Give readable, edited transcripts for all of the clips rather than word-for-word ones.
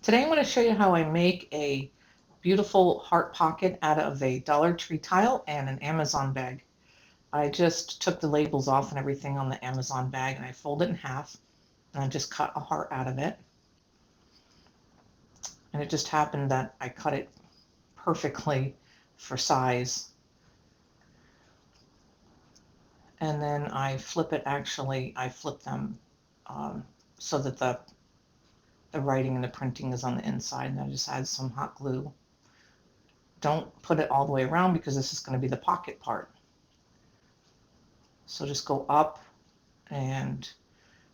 Today I'm going to show you how I make a beautiful heart pocket out of a Dollar Tree tile and an Amazon bag. I just took the labels off and everything on the Amazon bag and I fold it in half and I just cut a heart out of it. And it just happened that I cut it perfectly for size. And then I flip it, I flip them so that the writing and the printing is on the inside, and I just add some hot glue. Don't put it all the way around because this is going to be the pocket part. So just go up and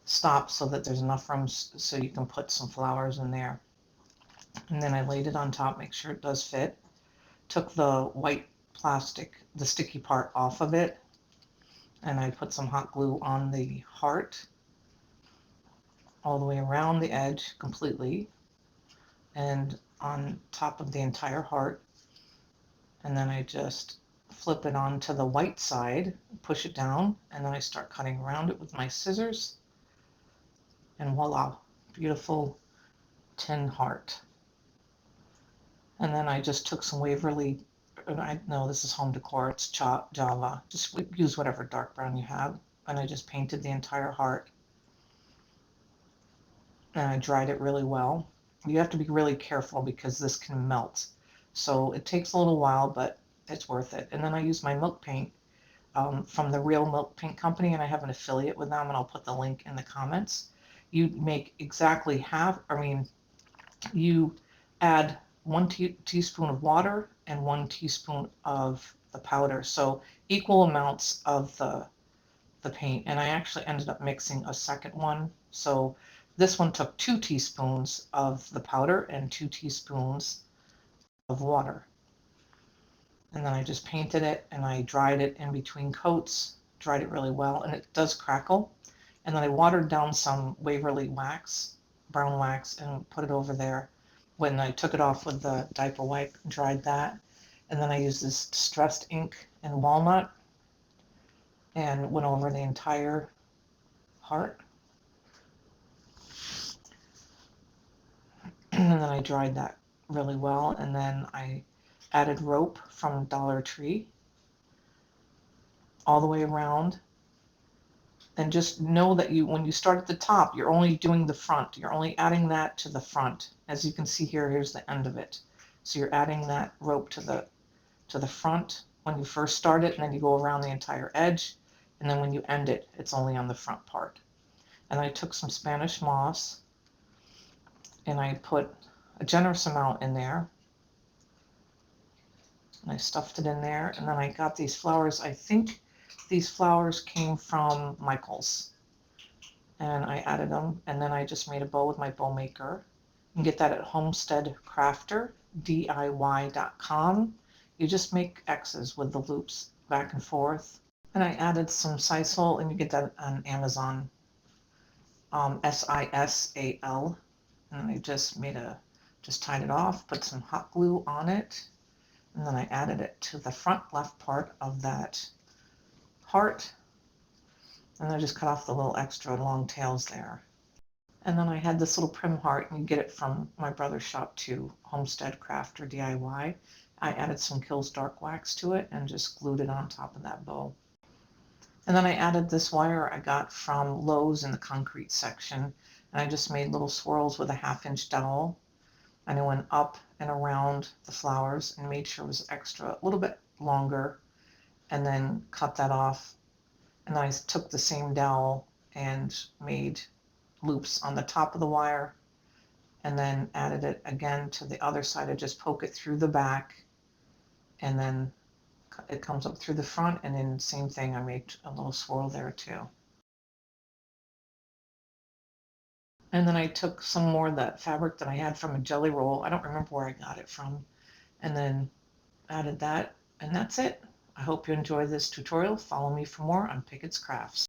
stop so that there's enough room so you can put some flowers in there. And then I laid it on top, make sure it does fit. Took the white plastic, the sticky part off of it, and I put some hot glue on the heart all the way around the edge completely and on top of the entire heart. And then I just flip it onto the white side, push it down, and then I start cutting around it with my scissors. And voila, beautiful tin heart. And then I just took some Waverly, I know this is home decor, it's Java. Just use whatever dark brown you have. And I just painted the entire heart. And I dried it really well. You have to be really careful because this can melt. So it takes a little while, but it's worth it. And then I use my milk paint from the Real Milk Paint Company, and I have an affiliate with them, and I'll put the link in the comments. You make exactly half, you add 1 teaspoon of water and 1 teaspoon of the powder. So equal amounts of the paint. And I actually ended up mixing a second one. So this one took 2 teaspoons of the powder and 2 teaspoons of water. And then I just painted it and I dried it in between coats, dried it really well, and it does crackle. And then I watered down some Waverly wax, brown wax, and put it over there. When I took it off with the diaper wipe, dried that. And then I used this distressed ink in walnut and went over the entire heart. And then I dried that really well. And then I added rope from Dollar Tree all the way around. And just know that when you start at the top, you're only doing the front. You're only adding that to the front. As you can see here, here's the end of it. So you're adding that rope to the front when you first start it, and then you go around the entire edge. And then when you end it, it's only on the front part. And I took some Spanish moss and I put a generous amount in there. And I stuffed it in there, and then I got these flowers. I think these flowers came from Michael's, and I added them, and then I just made a bow with my bow maker. You can get that at homesteadcrafterdiy.com. You just make X's with the loops back and forth. And I added some sisal, and you get that on Amazon, SISAL. And I just tied it off, put some hot glue on it, and then I added it to the front left part of that heart. And I just cut off the little extra long tails there. And then I had this little prim heart, and you get it from my brother's shop too, Homestead Crafter DIY. I added some Kills Dark wax to it and just glued it on top of that bow. And then I added this wire I got from Lowe's in the concrete section, and I just made little swirls with a 1/2-inch dowel. And I went up and around the flowers and made sure it was extra, a little bit longer, and then cut that off. And then I took the same dowel and made loops on the top of the wire, and then added it again to the other side. I just poke it through the back, and then it comes up through the front, and then same thing, I made a little swirl there too. And then I took some more of that fabric that I had from a jelly roll. I don't remember where I got it from. And then added that, and that's it. I hope you enjoy this tutorial. Follow me for more on Pickett's Crafts.